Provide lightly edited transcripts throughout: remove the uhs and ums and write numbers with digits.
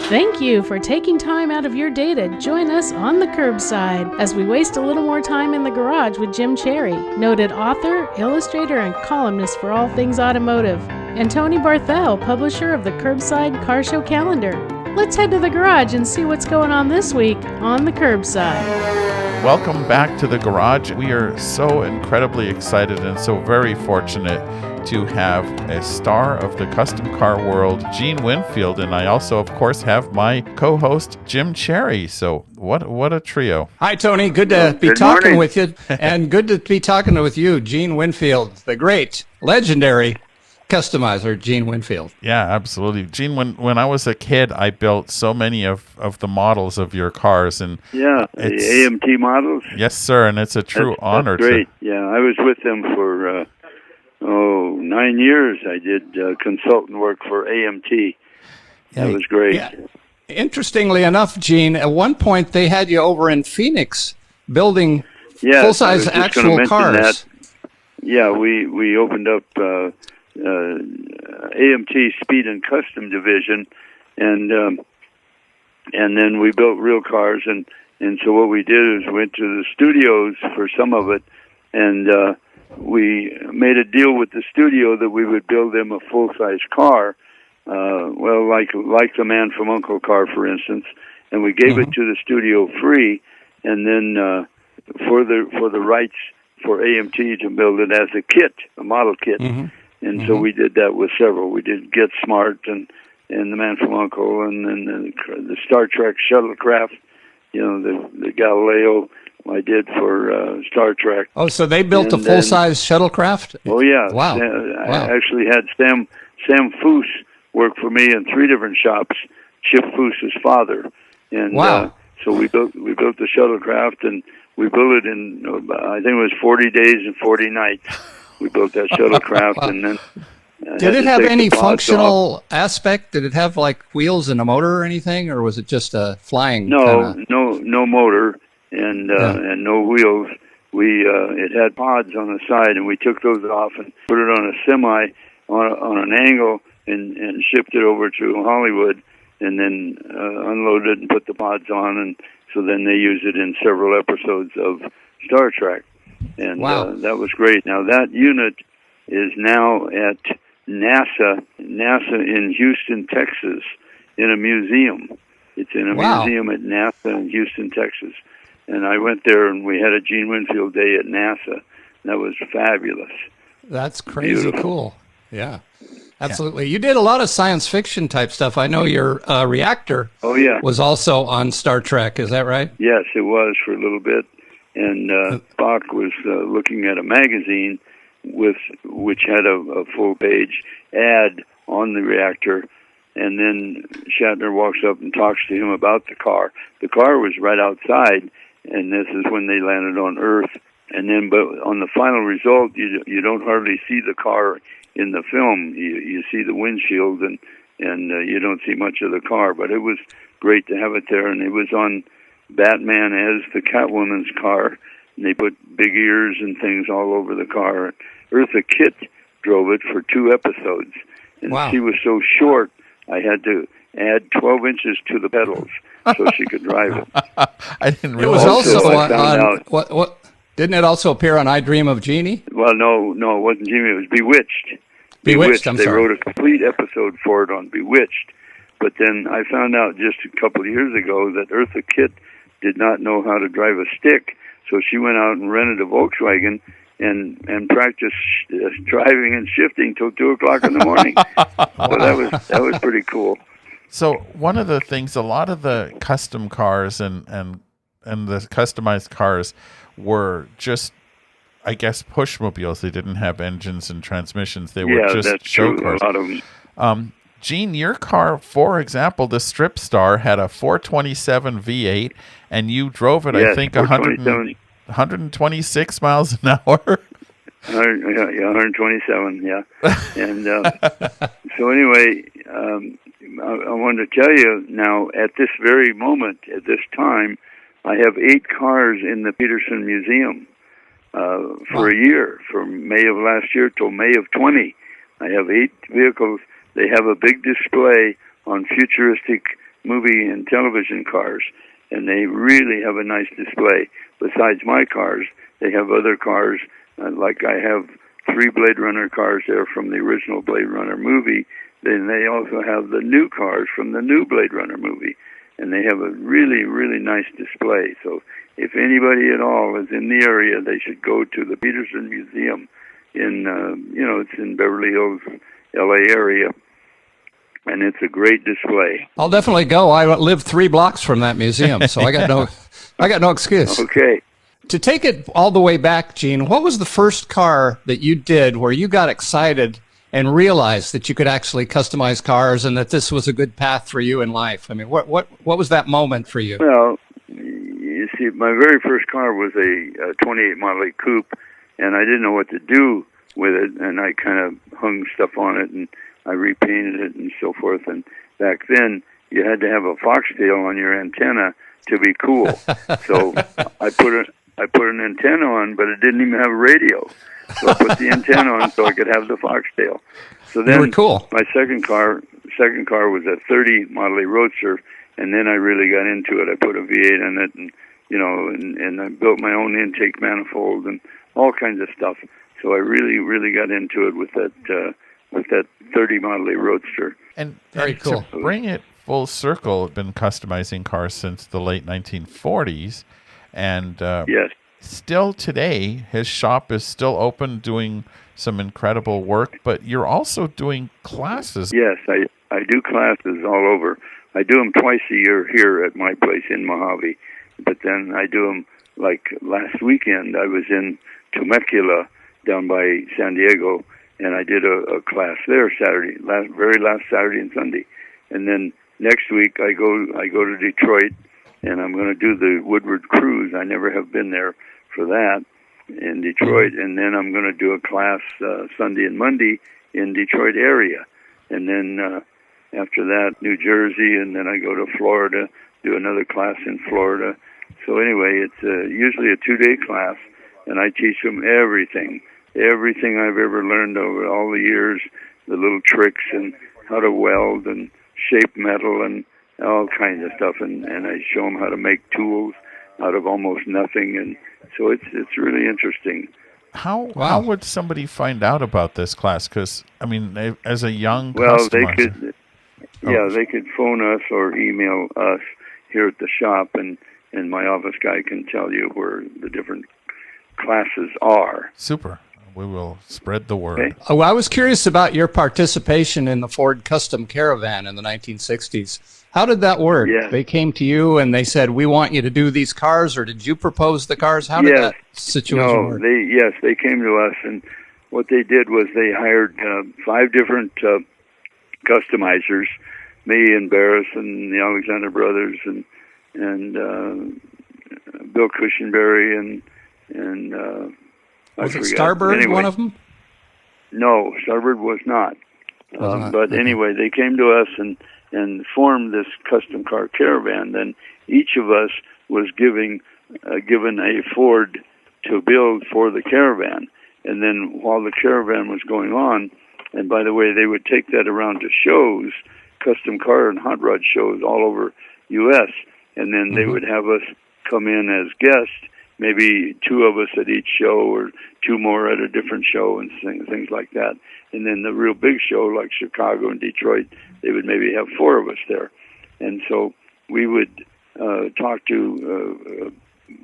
Thank you for taking time out of your day to join us on the Curbside as we waste a little more time in the garage with Jim Cherry, noted author, illustrator, and columnist for all things automotive, and Tony Barthel, publisher of the Curbside Car Show calendar. Let's head to the garage and see what's going on this week on the Curbside. Welcome back to the garage. We are so incredibly excited and so very fortunate to have a star of the custom car world, Gene Winfield, and I also, of course, have my co-host, Jim Cherry. So what a trio. Hi, Tony. Good to be talking with you, and good to be talking with you, Gene Winfield, the great, legendary customizer, Gene Winfield. Yeah, absolutely. Gene, when I was a kid, I built so many of the models of your cars. And yeah, the AMT models? Yes, sir, and it's a true honor. That's great. Yeah, I was with them for 9 years. I did consultant work for AMT. That was great. Yeah. Interestingly enough, Gene, at one point they had you over in Phoenix building full-size actual cars. That. Yeah, we opened up AMT Speed and Custom Division, and then we built real cars. And so what we did is went to the studios for some of it, and we made a deal with the studio that we would build them a full-size car, like the Man from U.N.C.L.E. car, for instance, and we gave it to the studio free, and then for the rights for AMT to build it as a kit, a model kit, and so we did that with several. We did Get Smart and the Man from U.N.C.L.E. and then the Star Trek shuttlecraft, the Galileo. I did for Star Trek. Oh, so they built a full-size shuttlecraft? Oh, yeah. Wow. I actually had Sam Foose work for me in 3 different shops, Chip Foose's father. And so we built the shuttlecraft, and we built it in, I think it was 40 days and 40 nights. We built that shuttlecraft, and then... Did it have any functional aspect? Did it have, like, wheels and a motor or anything, or was it just a flying No motor. And no wheels. It had pods on the side, and we took those off and put it on a semi on an angle and shipped it over to Hollywood, and then unloaded and put the pods on, and so then they used it in several episodes of Star Trek, and that was great. Now that unit is now at NASA in Houston, Texas, in a museum. It's in a museum at NASA in Houston, Texas. And I went there, and we had a Gene Winfield Day at NASA. That was fabulous. That's crazy cool. Yeah, absolutely. Yeah. You did a lot of science fiction type stuff. I know your reactor was also on Star Trek. Is that right? Yes, it was for a little bit. And Spock was looking at a magazine which had a full-page ad on the reactor. And then Shatner walks up and talks to him about the car. The car was right outside, and this is when they landed on Earth. And then, but on the final result, you don't hardly see the car in the film. You see the windshield, and you don't see much of the car. But it was great to have it there, and it was on Batman as the Catwoman's car. And they put big ears and things all over the car. Eartha Kitt drove it for 2 episodes, and she was so short, I had to add 12 inches to the pedals so she could drive it. I didn't realize. It was also on what? Didn't it also appear on I Dream of Jeannie? Well, no, it wasn't Jeannie. It was Bewitched. Bewitched. I'm sorry. They wrote a complete episode for it on Bewitched. But then I found out just a couple of years ago that Eartha Kitt did not know how to drive a stick, so she went out and rented a Volkswagen and practiced driving and shifting till 2:00 in the morning. So that was pretty cool. So one of the things, a lot of the custom cars and the customized cars were just, I guess, pushmobiles. They didn't have engines and transmissions. They were just show cars. A lot of them. Gene, your car, for example, the Strip Star, had a 427 V8, and you drove it, I think, 126 miles an hour. 127, yeah. And so anyway, I wanted to tell you now, at this very moment, at this time, I have 8 cars in the Peterson Museum for a year, from May of last year till May of 20. I have 8 vehicles. They have a big display on futuristic movie and television cars, and they really have a nice display. Besides my cars, they have other cars, like I have 3 Blade Runner cars there from the original Blade Runner movie. Then they also have the new cars from the new Blade Runner movie, and they have a really, really nice display. So if anybody at all is in the area, they should go to the Peterson Museum in, it's in Beverly Hills, LA area, and it's a great display. I'll definitely go. I live 3 blocks from that museum, so I got no excuse. Okay. To take it all the way back, Gene, what was the first car that you did where you got excited and realized that you could actually customize cars and that this was a good path for you in life? I mean, what was that moment for you? Well, you see, my very first car was a 28 Model 8 Coupe, and I didn't know what to do with it, and I kind of hung stuff on it, and I repainted it and so forth. And back then, you had to have a foxtail on your antenna to be cool. So I put an antenna on, but it didn't even have a radio. So I put the antenna on so I could have the foxtail. So then you were cool. My second car was a 30 Model A Roadster, and then I really got into it. I put a V8 in it, and I built my own intake manifold and all kinds of stuff. So I really, really got into it with that 30 Model A Roadster. And very cool. To bring it full circle, I've been customizing cars since the late 1940s, and yes. Still today, his shop is still open, doing some incredible work, but you're also doing classes. Yes, I do classes all over. I do them twice a year here at my place in Mojave, but then I do them, like last weekend, I was in Temecula down by San Diego, and I did a class there very last Saturday and Sunday. And then next week I go to Detroit, and I'm going to do the Woodward Cruise. I never have been there for that in Detroit, and then I'm going to do a class Sunday and Monday in Detroit area, and then after that New Jersey, and then I go to Florida, do another class in Florida. So anyway, it's usually a 2-day class, and I teach them everything I've ever learned over all the years, the little tricks and how to weld and shape metal and all kinds of stuff, and I show them how to make tools out of almost nothing, and so it's really interesting. How would somebody find out about this class? Because I mean, as a young customer, they could phone us or email us here at the shop, and my office guy can tell you where the different classes are. Super. We will spread the word. Okay. Oh, I was curious about your participation in the Ford Custom Caravan in the 1960s. How did that work? Yes. They came to you and they said, "We want you to do these cars," or did you propose the cars? How did that situation work? They came to us, and what they did was they hired 5 different customizers, me and Barris and the Alexander brothers and Bill Cushenberry and was it Starbird, anyway, one of them? No, Starbird was not. But anyway, they came to us and formed this custom car caravan. Then each of us was given a Ford to build for the caravan. And then while the caravan was going on, and by the way, they would take that around to shows, custom car and hot rod shows all over U.S., and then they would have us come in as guests, maybe 2 of us at each show or 2 more at a different show and things like that. And then the real big show like Chicago and Detroit, they would maybe have 4 of us there. And so we would talk to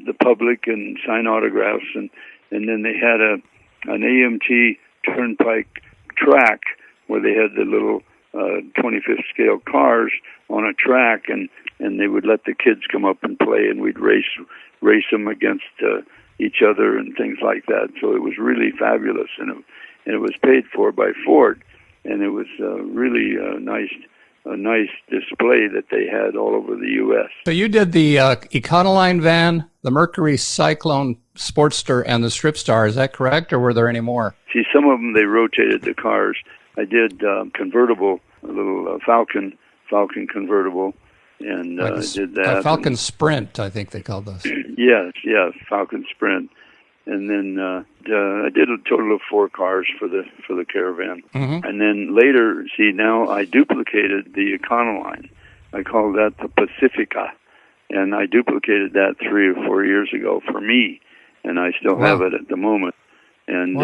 the public and sign autographs, and then they had an AMT Turnpike track where they had the little 25th scale cars on a track, and they would let the kids come up and play, and we'd race them against each other and things like that. So it was really fabulous, and it was paid for by Ford, and it was really a nice display that they had all over the U.S. So you did the Econoline van, the Mercury Cyclone Sportster, and the Stripstar. Is that correct, or were there any more? See, some of them they rotated the cars. I did convertible, a little Falcon convertible, and I did that. Falcon Sprint, I think they called those. Yes, Falcon Sprint, and then I did a total of 4 cars for the caravan. And then later, see, now I duplicated the Econoline, I call that the Pacifica, and I duplicated that 3 or 4 years ago for me, and I still have it at the moment. And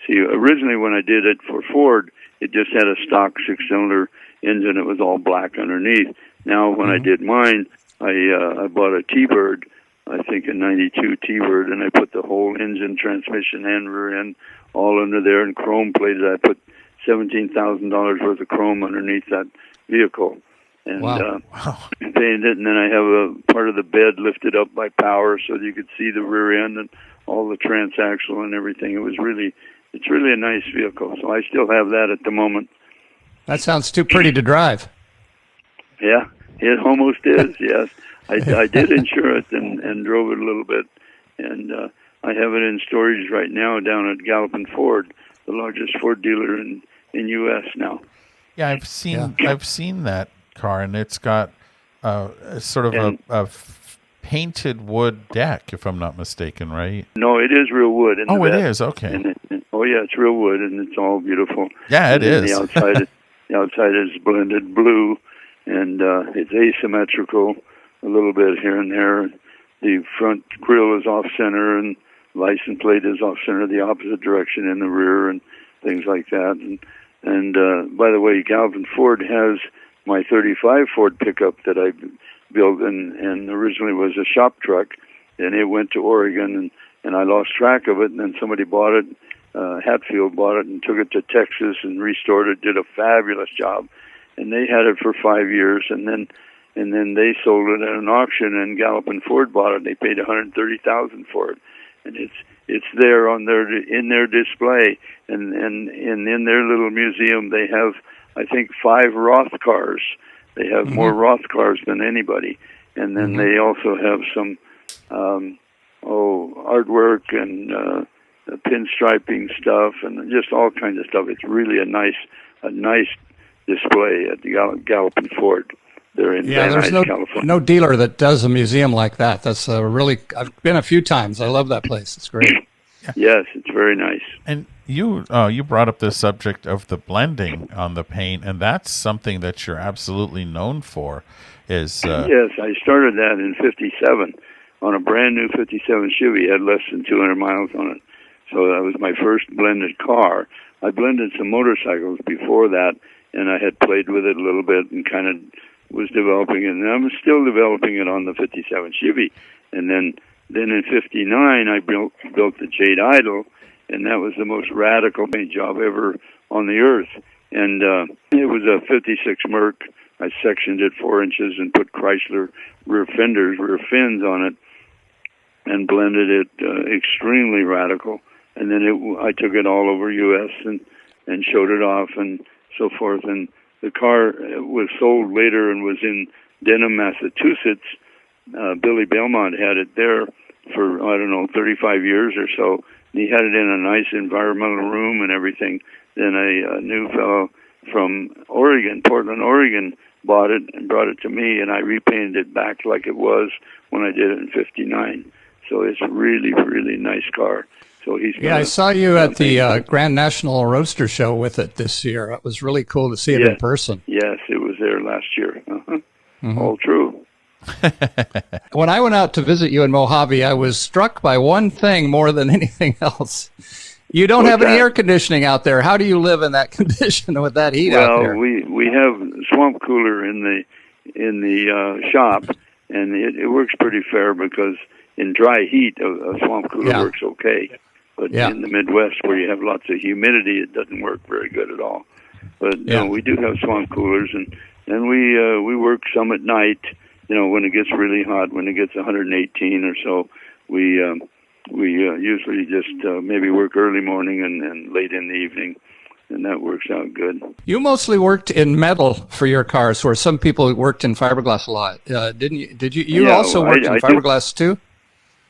see, originally when I did it for Ford, it just had a stock 6-cylinder engine. It was all black underneath. Now when I did mine, I bought a T-Bird, I think a 92 T-Bird, and I put the whole engine, transmission, and rear end all under there and chrome plated. I put $17,000 worth of chrome underneath that vehicle. And painted it, and then I have a part of the bed lifted up by power so that you could see the rear end and all the transaxle and everything. It's really a nice vehicle. So I still have that at the moment. That sounds too pretty to drive. Yeah, it almost is, yes. I did insure it and drove it a little bit. And I have it in storage right now down at Gallup & Ford, the largest Ford dealer in U.S. now. Yeah, I've seen that car, and it's got sort of a painted wood deck, if I'm not mistaken, right? No, it is real wood. Oh, it is? Okay. Yeah, it's real wood, and it's all beautiful. Yeah, it is. The outside is blended blue, and it's asymmetrical a little bit here and there. The front grille is off-center, and license plate is off-center the opposite direction in the rear, and things like that. And by the way, Gallup & Ford has my 35 Ford pickup that I built and originally was a shop truck, and it went to Oregon, and I lost track of it, and then somebody bought it. Hatfield bought it and took it to Texas and restored it, did a fabulous job, and they had it for 5 years, and then they sold it at an auction, and Gallup & Ford bought it. They paid $130,000 for it, and it's there in their display, and in their little museum they have, I think, 5 Roth cars. They have more Roth cars than anybody, and then they also have some artwork and pinstriping stuff and just all kinds of stuff. It's really a nice display at the Gallup & Ford. They're in Van Nuys, California. No dealer that does a museum like that. That's I've been a few times. I love that place. It's great. Yes, it's very nice. And you brought up the subject of the blending on the paint, and that's something that you're absolutely known for. Yes, I started that in '57 on a brand new '57 Chevy. It had less than 200 miles on it, so that was my first blended car. I blended some motorcycles before that, and I had played with it a little bit and kind of was developing it, and I'm still developing it on the '57 Chevy. And then in '59, I built the Jade Idol, and that was the most radical paint job ever on the earth. And it was a '56 Merc. I sectioned it 4 inches and put Chrysler rear fins on it, and blended it extremely radical. And then I took it all over U.S. and showed it off and so forth. And the car was sold later and was in Denham, Massachusetts. Billy Belmont had it there for, 35 years or so. And he had it in a nice environmental room and everything. Then a new fellow from Oregon, Portland, Oregon, bought it and brought it to me, and I repainted it back like it was when I did it in '59. So it's a really, really nice car. So I saw you at the Grand National Roadster Show with it this year. It was really cool to see it in person. Yes, it was there last year. All true. When I went out to visit you in Mojave, I was struck by one thing more than anything else. You don't have any air conditioning out there. How do you live in that condition with that heat out there? Well, we have swamp cooler in the shop, and it works pretty fair because in dry heat, a swamp cooler works okay. But in the Midwest, where you have lots of humidity, it doesn't work very good at all. But we do have swamp coolers, and we work some at night. When it gets really hot, when it gets 118 or so, we usually just maybe work early morning and late in the evening, and that works out good. You mostly worked in metal for your cars, where some people worked in fiberglass a lot, didn't you? Did you? You also worked in fiberglass too?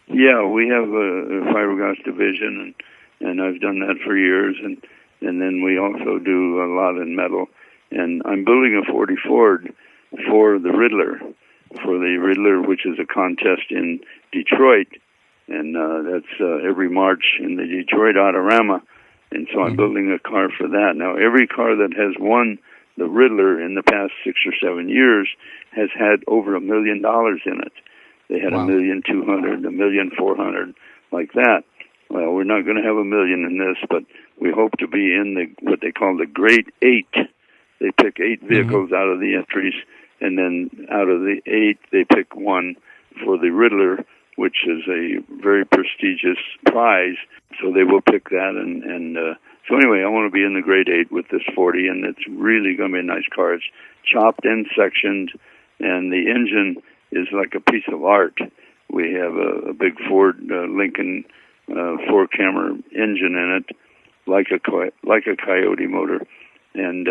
Yeah, we have a fiberglass division, and I've done that for years, and then we also do a lot in metal. And I'm building a 40 Ford for the Riddler, which is a contest in Detroit. And that's every March in the Detroit Autorama. And so I'm building a car for that. Now, every car that has won the Riddler in the past 6 or 7 years has had over $1 million in it. They had Wow. $1,200,000, $1,400,000, like that. Well, we're not going to have $1 million in this, but we hope to be in what they call the Great Eight. They pick 8 vehicles out of the entries, and then out of the 8, they pick one for the Riddler, which is a very prestigious prize. So they will pick that, and so anyway, I want to be in the Great Eight with this 40, and it's really going to be a nice car. It's chopped and sectioned, and the engine is like a piece of art. We have a big Ford Lincoln 4-camera engine in it, like a Coyote motor, and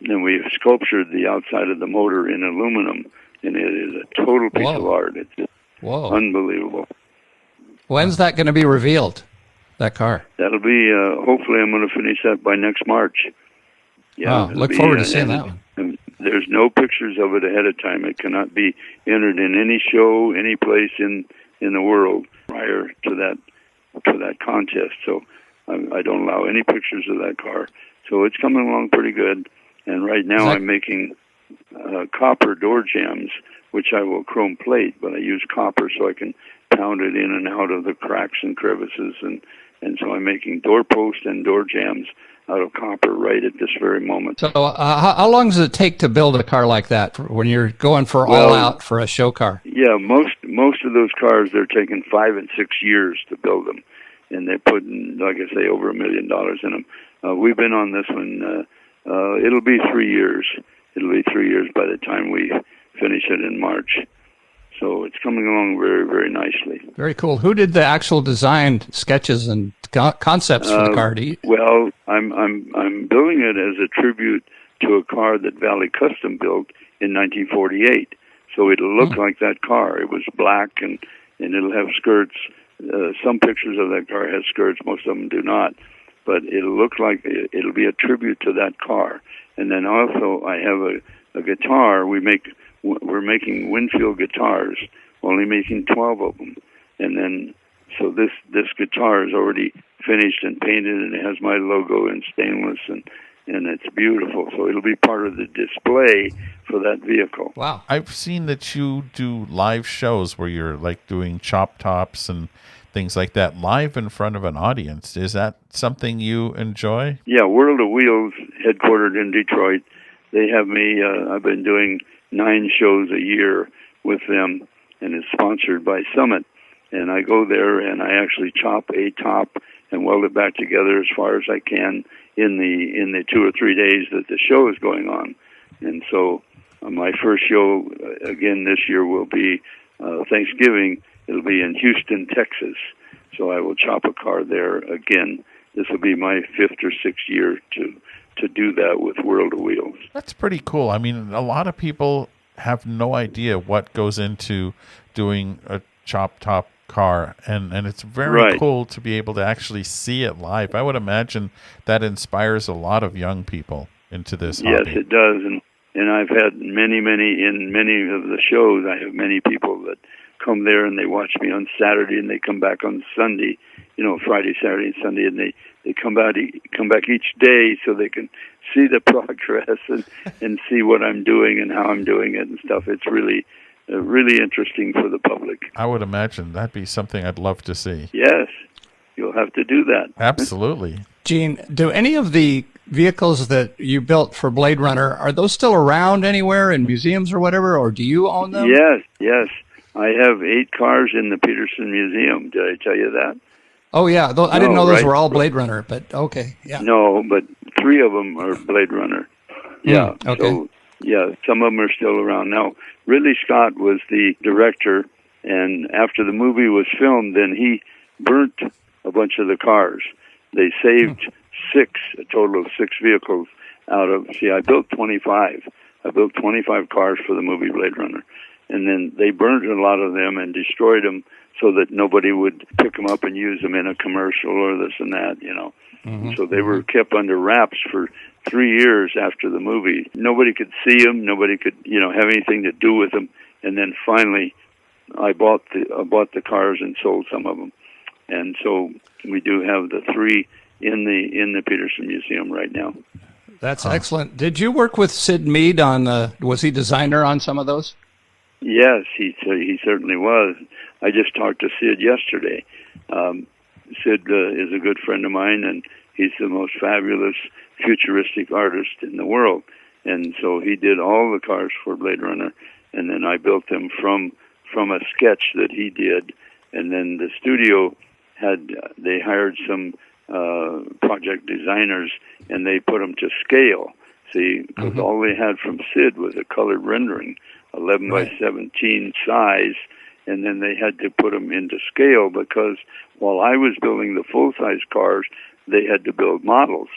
then we've sculptured the outside of the motor in aluminum, and it is a total piece of art. It's unbelievable. When's that going to be revealed, that car? That'll be, hopefully I'm going to finish that by next March. Yeah, look forward to seeing that one. And there's no pictures of it ahead of time. It cannot be entered in any show, any place in the world prior to that contest. So I don't allow any pictures of that car. So it's coming along pretty good. And right now I'm making copper door jambs, which I will chrome plate, but I use copper so I can pound it in and out of the cracks and crevices. And so I'm making door posts and door jambs out of copper right at this very moment. So how long does it take to build a car like that when you're going for all out for a show car? Yeah, most of those cars, they're taking 5 and 6 years to build them. And they're putting, like I say, over $1 million in them. We've been on this one. It'll be 3 years. It'll be 3 years by the time we finish it in March. So it's coming along very, very nicely. Very cool. Who did the actual design sketches and concepts for the car? Well, I'm building it as a tribute to a car that Valley Custom built in 1948. So it'll look like that car. It was black, and it'll have skirts. Some pictures of that car has skirts. Most of them do not. But it'll look like it'll be a tribute to that car. And then also I have a guitar. We're making Winfield guitars, only making 12 of them. And then, so this guitar is already finished and painted, and it has my logo in stainless, and it's beautiful. So it'll be part of the display for that vehicle. Wow. I've seen that you do live shows where you're like doing chop tops and things like that live in front of an audience. Is that something you enjoy? Yeah, World of Wheels, headquartered in Detroit. They have me, I've been doing 9 shows a year with them, and it's sponsored by Summit. And I go there and I actually chop a top and weld it back together as far as I can in the 2 or 3 days that the show is going on. And so my first show again this year will be Thanksgiving. It'll be in Houston, Texas. So I will chop a car there again. This will be my 5th or 6th year to do that with World of Wheels. That's pretty cool. I mean, a lot of people have no idea what goes into doing a chop top car, and it's very cool to be able to actually see it live. I would imagine that inspires a lot of young people into this hobby. Yes, it does, and I've had many of the shows. I have many people that come there and they watch me on Saturday, and they come back on Sunday, Friday, Saturday, and Sunday, and they come back each day so they can see the progress and see what I'm doing and how I'm doing it and stuff. It's really interesting for the public. I would imagine that'd be something I'd love to see. Yes, you'll have to do that. Absolutely. Gene, do any of the vehicles that you built for Blade Runner, are those still around anywhere in museums or whatever, or do you own them? Yes. I have 8 cars in the Peterson Museum. Did I tell you that? Oh, yeah. I didn't know those were all Blade Runner, but okay. Yeah. No, but 3 of them are Blade Runner. Yeah. Okay. So, yeah, some of them are still around. Now, Ridley Scott was the director, and after the movie was filmed, then he burnt a bunch of the cars. They saved 6, a total of 6 vehicles out of, I built 25. I built 25 cars for the movie Blade Runner. And then they burned a lot of them and destroyed them so that nobody would pick them up and use them in a commercial or this and that, So they were kept under wraps for 3 years after the movie. Nobody could see them. Nobody could, have anything to do with them. And then finally, I bought the cars and sold some of them. And so we do have the 3 in the Peterson Museum right now. That's excellent. Did you work with Sid Mead on was he designer on some of those? Yes, he certainly was. I just talked to Sid yesterday. Sid is a good friend of mine, and he's the most fabulous futuristic artist in the world. And so he did all the cars for Blade Runner, and then I built them from a sketch that he did. And then the studio they hired some project designers, and they put them to scale. See, because all they had from Sid was a colored rendering, 11 by 17 size, and then they had to put them into scale because while I was building the full-size cars, they had to build models.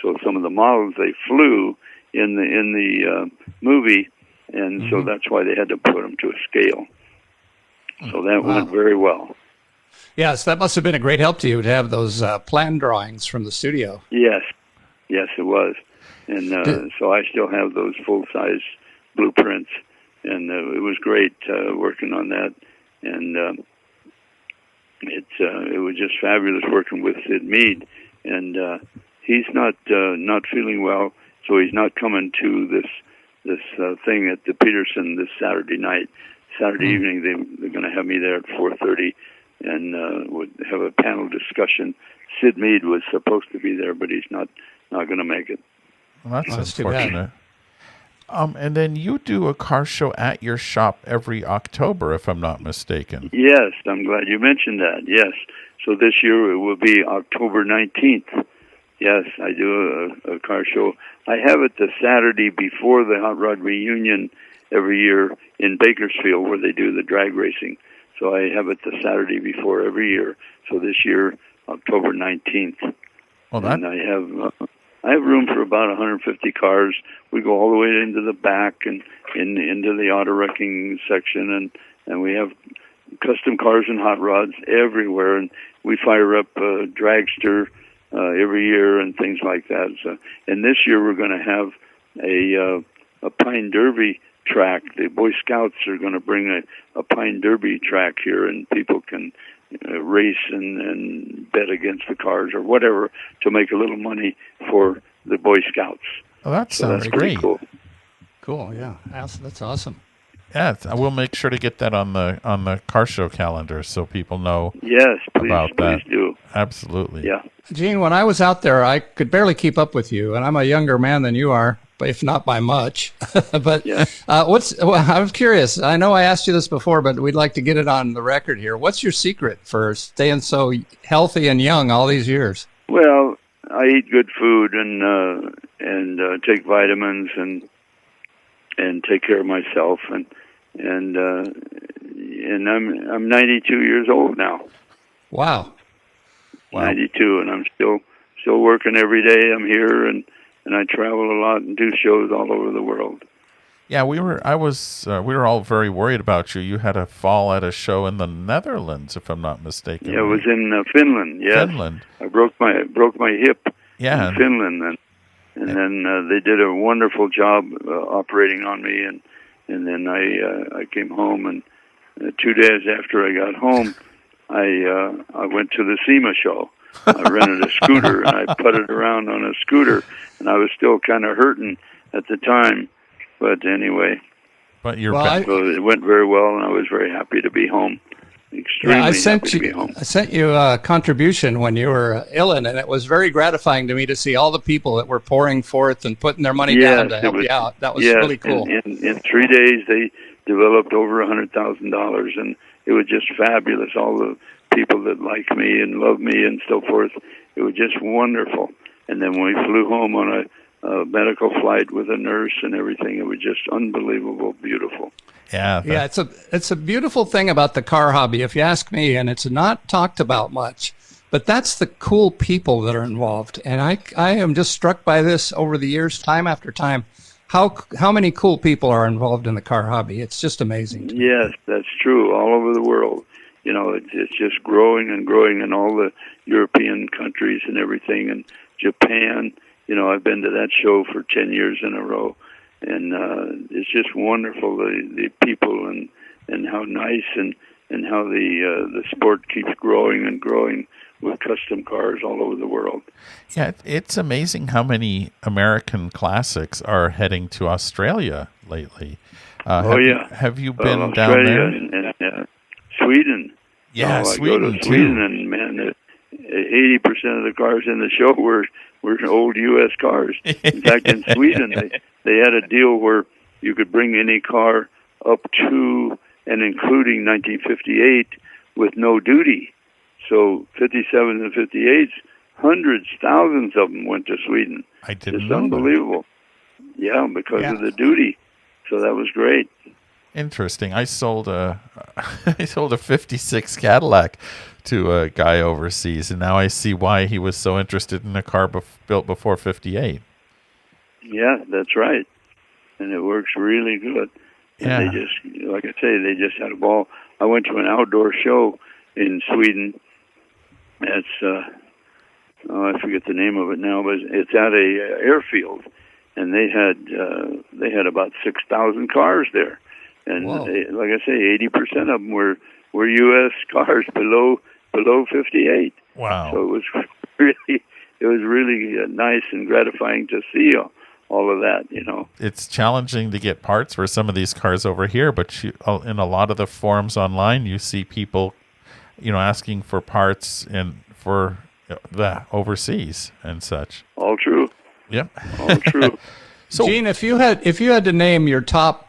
So some of the models they flew in the movie, and so that's why they had to put them to a scale. So that went very well. Yes, that must have been a great help to you to have those plan drawings from the studio. Yes, it was. And so I still have those full-size blueprints, and it was great working on that. And it was just fabulous working with Sid Mead. And he's not feeling well, so he's not coming to this thing at the Peterson this Saturday night. Saturday evening, they're going to have me there at 4:30, and would have a panel discussion. Sid Mead was supposed to be there, but he's not going to make it. Well, that's unfortunate. And then you do a car show at your shop every October, if I'm not mistaken. Yes, I'm glad you mentioned that. Yes. So this year it will be October 19th. Yes, I do a car show. I have it the Saturday before the Hot Rod Reunion every year in Bakersfield, where they do the drag racing. So I have it the Saturday before every year. So this year, October 19th. Well, and I have room for about 150 cars. We go all the way into the back and into the auto wrecking section, and we have custom cars and hot rods everywhere. And we fire up a dragster every year and things like that. So, and this year we're going to have a Pine Derby track. The Boy Scouts are going to bring a Pine Derby track here, and people can race and bet against the cars or whatever to make a little money for the Boy Scouts. Oh, that sounds great. Cool. Cool, yeah. That's awesome. Yeah, I will make sure to get that on the car show calendar so people know. Yes, about that. Please do. Absolutely. Yeah. Gene, when I was out there, I could barely keep up with you, and I'm a younger man than you are, but if not by much. But Yeah. I'm curious. I know I asked you this before, but we'd like to get it on the record here. What's your secret for staying so healthy and young all these years? Well, I eat good food and take vitamins and take care of myself and I'm 92 years old now. Wow. 92, and I'm still working every day. I'm here and I travel a lot and do shows all over the world. Yeah, we were all very worried about you. You had a fall at a show in the Netherlands, if I'm not mistaken. Yeah, it was in Finland. Yes. Finland. I broke my hip in Yeah. Finland, and then they did a wonderful job operating on me, and then I came home, and 2 days after I got home, I went to the SEMA show. I rented a scooter, and I putted around on a scooter, and I was still kind of hurting at the time. But anyway, but you're so it went very well, and I was very happy to be home. Extremely happy to be home. I sent you a contribution when you were ill, and it was very gratifying to me to see all the people that were pouring forth and putting their money down to help you out. That was really cool. In 3 days, they developed over $100,000, and it was just fabulous. All the people that like me and love me and so forth, it was just wonderful. And then when we flew home on a medical flight with a nurse and everything, it was just unbelievable, beautiful. Yeah. Yeah, it's a beautiful thing about the car hobby, if you ask me, and it's not talked about much. But that's the cool people that are involved, and I am just struck by this over the years, time after time. How many cool people are involved in the car hobby? It's just amazing. Yes, that's true. All over the world, you know, it's just growing and growing in all the European countries and everything, and Japan. You know, I've been to that show for 10 years in a row. And it's just wonderful, the people and how nice and how the sport keeps growing and growing with custom cars all over the world. Yeah, it's amazing how many American classics are heading to Australia lately. Have you been down there? Australia and Sweden. Yeah, Sweden, I go to Sweden, and man, 80% of the cars in the show were old U.S. cars. In fact, in Sweden, they had a deal where you could bring any car up to and including 1958 with no duty. So 57s and 58s, hundreds, thousands of them went to Sweden. I didn't It's know unbelievable. That. Yeah, because of the duty. So that was great. Interesting. I sold a 56 Cadillac to a guy overseas, and now I see why he was so interested in a car built before 58. Yeah, that's right. And it works really good. And Yeah. they just, like I say, they just had a ball. I went to an outdoor show in Sweden. It's, I forget the name of it now, but it's at a airfield, and they had about 6,000 cars there. And like I say, 80% of them were U.S. cars below 58. Wow! So it was really nice and gratifying to see all of that. It's challenging to get parts for some of these cars over here, but in a lot of the forums online, you see people, asking for parts for the overseas and such. All true. Yep. All true. So, Gene, if you had to name your top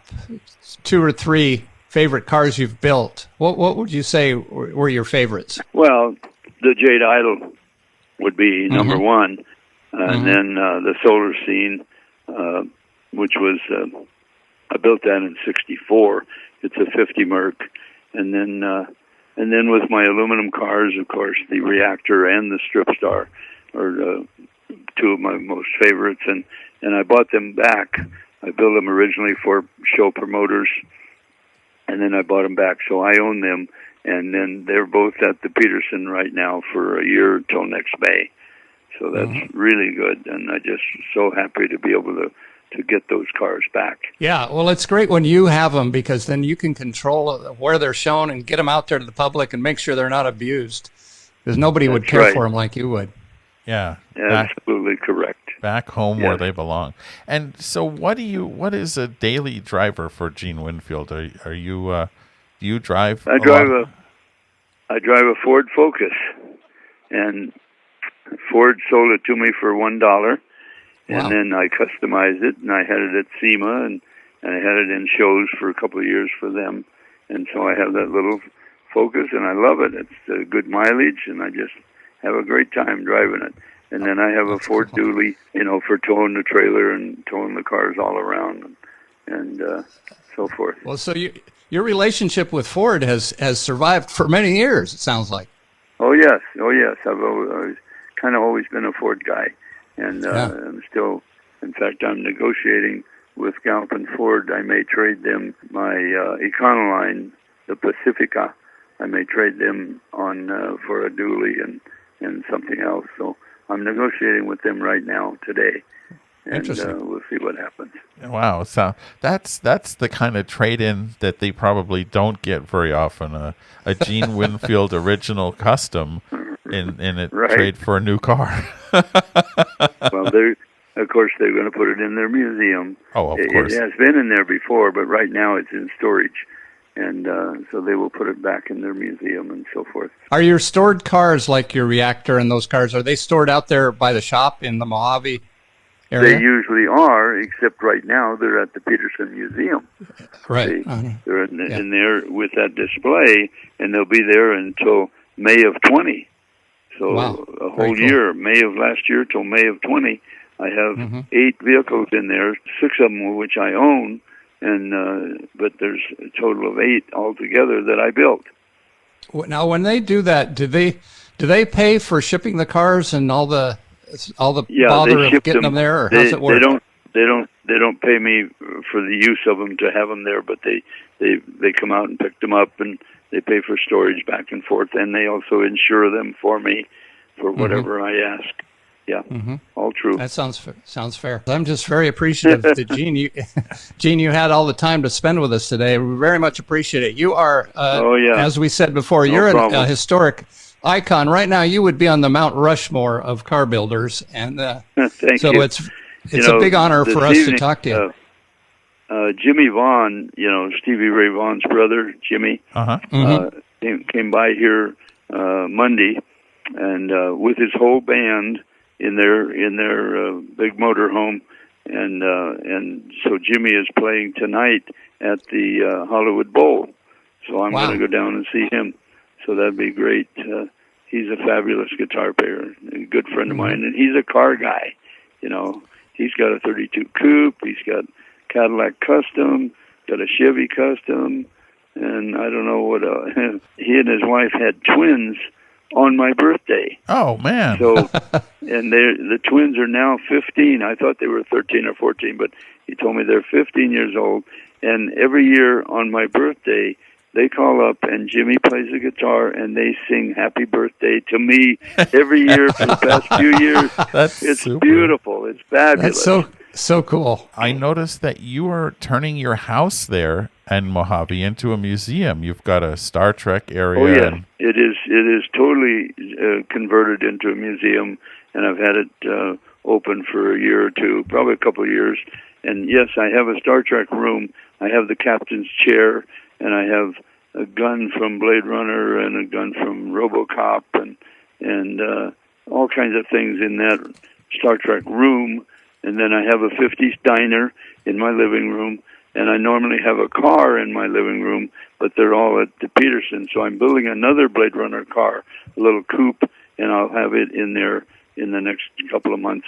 2 or 3 favorite cars you've built, what would you say were your favorites? Well, the Jade Idol would be number one, and then the Solar Scene, which was I built that in '64. It's a 50 Merc, and then with my aluminum cars, of course, the Reactor and the Strip Star are 2 of my most favorites, and I bought them back. I built them originally for show promoters, and then I bought them back, so I own them, and then they're both at the Peterson right now for a year until next May. So that's really good, and I'm just so happy to be able to get those cars back. Yeah, well, it's great when you have them, because then you can control where they're shown and get them out there to the public and make sure they're not abused, because nobody would care for them like you would. Yeah, absolutely correct. Back home where they belong. And so, what is a daily driver for Gene Winfield? Are you do you drive? I drive a Ford Focus, and Ford sold it to me for $1, and then I customized it, and I had it at SEMA, and I had it in shows for a couple of years for them, and so I have that little Focus, and I love it. It's good mileage, and I just have a great time driving it. And then I have a Ford Dually, for towing the trailer and towing the cars all around, and so forth. Well, so your relationship with Ford has survived for many years, it sounds like. Oh yes. I've kind of always been a Ford guy, and I'm still. In fact, I'm negotiating with Gallup and Ford. I may trade them my Econoline, the Pacifica. I may trade them on for a Dually and something else. So I'm negotiating with them right now today, and we'll see what happens. Wow, so that's the kind of trade-in that they probably don't get very often. A Gene Winfield original custom in a trade for a new car. Well, of course they're going to put it in their museum. Oh, of course. It has been in there before, but right now it's in storage. And so they will put it back in their museum and so forth. Are your stored cars, like your Reactor and those cars, are they stored out there by the shop in the Mojave area? They usually are, except right now they're at the Peterson Museum. Right. They're in there with that display, and they'll be there until May of 20. So a whole year, May of last year till May of 20. I have 8 vehicles in there, 6 of them which I own. And but there's a total of 8 altogether that I built. Now, when they do that, do they pay for shipping the cars and all the bother of getting them there, or how's it work? They don't pay me for the use of them to have them there, but they come out and pick them up, and they pay for storage back and forth, and they also insure them for me for whatever I ask. Yeah, all true. That sounds fair. I'm just very appreciative that Gene, you had all the time to spend with us today. We very much appreciate it. You are, as we said before, you're a historic icon. Right now, you would be on the Mount Rushmore of car builders. And Thank so you. it's a big honor for us to talk to you. Jimmy Vaughn, Stevie Ray Vaughan's brother, Jimmy, came by here Monday, and with his whole band in their big motor home, and so Jimmy is playing tonight at the Hollywood Bowl. So I'm going to go down and see him. So that'd be great. He's a fabulous guitar player, a good friend of mine, and he's a car guy. He's got a 32 Coupe, he's got Cadillac Custom, got a Chevy Custom, and I don't know what he and his wife had twins on my birthday. Oh, man. So, and the twins are now 15. I thought they were 13 or 14, but he told me they're 15 years old. And every year on my birthday, they call up and Jimmy plays the guitar and they sing happy birthday to me every year for the past few years. It's super. Beautiful. It's fabulous. That's so cool. I noticed that you are turning your house there in Mojave into a museum. You've got a Star Trek area. Oh, yeah. It is totally converted into a museum, and I've had it open for a year or two, probably a couple of years. And yes, I have a Star Trek room. I have the captain's chair, and I have a gun from Blade Runner and a gun from RoboCop and all kinds of things in that Star Trek room. And then I have a 50s diner in my living room, and I normally have a car in my living room, but they're all at the Peterson. So I'm building another Blade Runner car, a little coupe, and I'll have it in there in the next couple of months.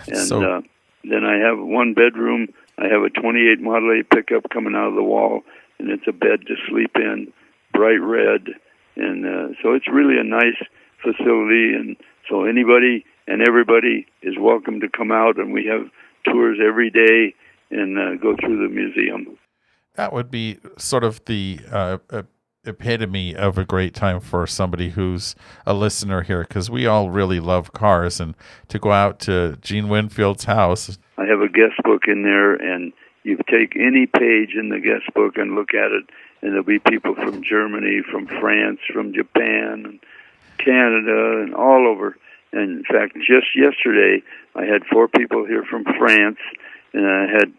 And then I have one bedroom. I have a 28 Model A pickup coming out of the wall, and it's a bed to sleep in, bright red. And so it's really a nice facility, and so anybody and everybody is welcome to come out, and we have tours every day and go through the museum. That would be sort of the epitome of a great time for somebody who's a listener here, because we all really love cars, and to go out to Gene Winfield's house. I have a guest book in there, and you take any page in the guest book and look at it, and there'll be people from Germany, from France, from Japan, and Canada, and all over. And in fact, just yesterday, I had 4 people here from France, and I had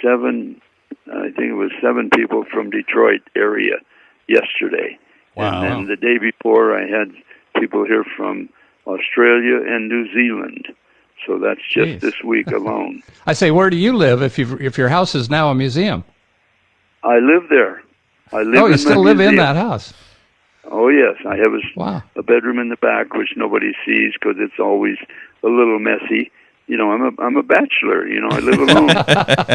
7 people from Detroit area yesterday. Wow. And then the day before, I had people here from Australia and New Zealand. So that's just this week alone. I say, where do you live if your house is now a museum? I live there. You still live in that house? Oh, yes. I have a bedroom in the back, which nobody sees because it's always a little messy. I'm a bachelor. I live alone.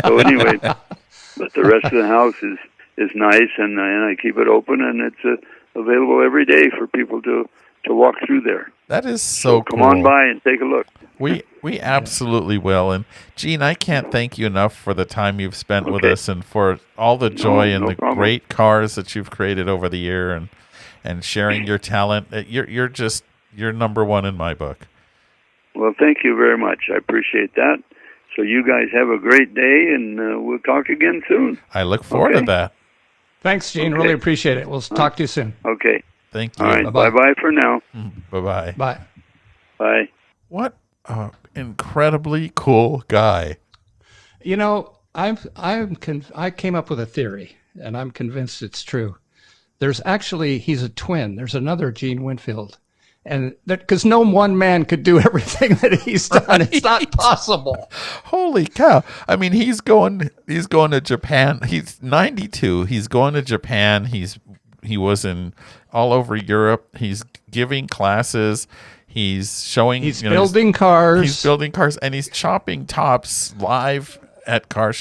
So anyway, but the rest of the house is nice, and I keep it open, and it's available every day for people to walk through there. That is so cool. Come on by and take a look. We absolutely will. And Gene, I can't thank you enough for the time you've spent with us and for all the joy and the great cars that you've created over the year and sharing your talent. You're number one in my book. Well, thank you very much. I appreciate that. So you guys have a great day, and we'll talk again soon. I look forward to that. Thanks, Gene. Really appreciate it. We'll talk to you soon. Okay. Thank you. All right. Bye-bye for now. Bye-bye. Bye. Bye. What an incredibly cool guy. I came up with a theory, and I'm convinced it's true. He's a twin. There's another Gene Winfield. And because no one man could do everything that he's done. Right. It's not possible. Holy cow. I mean, he's going to Japan. He's 92. He's going to Japan. He was in all over Europe. He's giving classes. He's showing. He's building cars. He's building cars, and he's chopping tops live at car.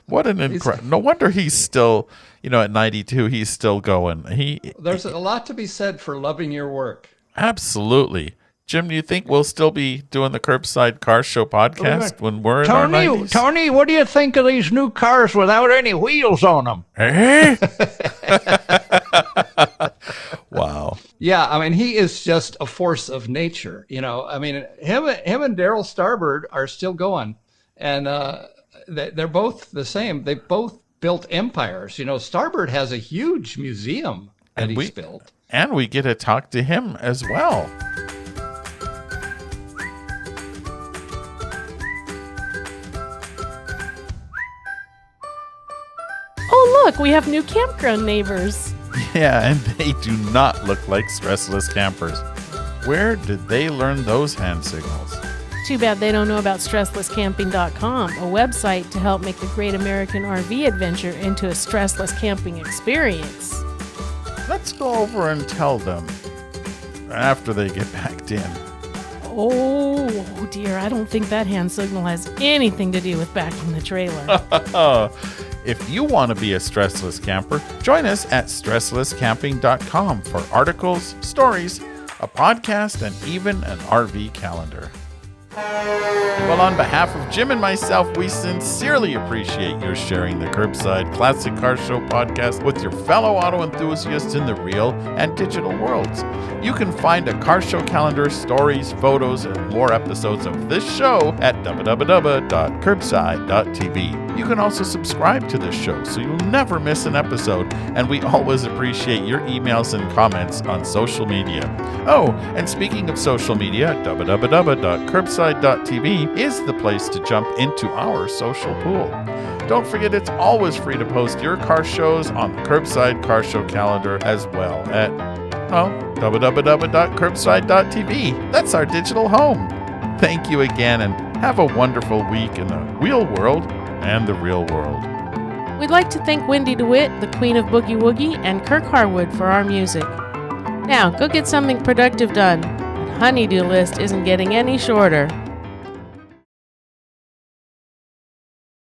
What an incredible! No wonder he's still, at 92, he's still going. There's a lot to be said for loving your work. Absolutely. Jim, do you think we'll still be doing the Curbside Car Show podcast when we're in our 90s? Tony, what do you think of these new cars without any wheels on them? Eh? Wow. Yeah, I mean, he is just a force of nature. I mean, him and Daryl Starbird are still going, and they're both the same. They both built empires. Starbird has a huge museum. that he we spilled. And we get to talk to him as well. Oh, look, we have new campground neighbors. Yeah, and they do not look like stressless campers. Where did they learn those hand signals? Too bad they don't know about stresslesscamping.com, a website to help make the great American RV adventure into a stressless camping experience. Let's go over and tell them after they get backed in. Oh dear, I don't think that hand signal has anything to do with backing the trailer. If you want to be a stressless camper, join us at stresslesscamping.com for articles, stories, a podcast, and even an RV calendar. Well, on behalf of Jim and myself, we sincerely appreciate your sharing the Curbside Classic Car Show podcast with your fellow auto enthusiasts in the real and digital worlds. You can find a car show calendar, stories, photos, and more episodes of this show at www.curbside.tv. You can also subscribe to this show so you'll never miss an episode, and we always appreciate your emails and comments on social media. Oh, and speaking of social media, www.curbside.tv is the place to jump into our social pool. Don't forget, it's always free to post your car shows on the Curbside Car Show calendar as well at, www.curbside.tv. That's our digital home. Thank you again, and have a wonderful week in the wheel world and the real world. We'd like to thank Wendy DeWitt, the Queen of Boogie Woogie, and Kirk Harwood for our music. Now, go get something productive done. The honeydew list isn't getting any shorter.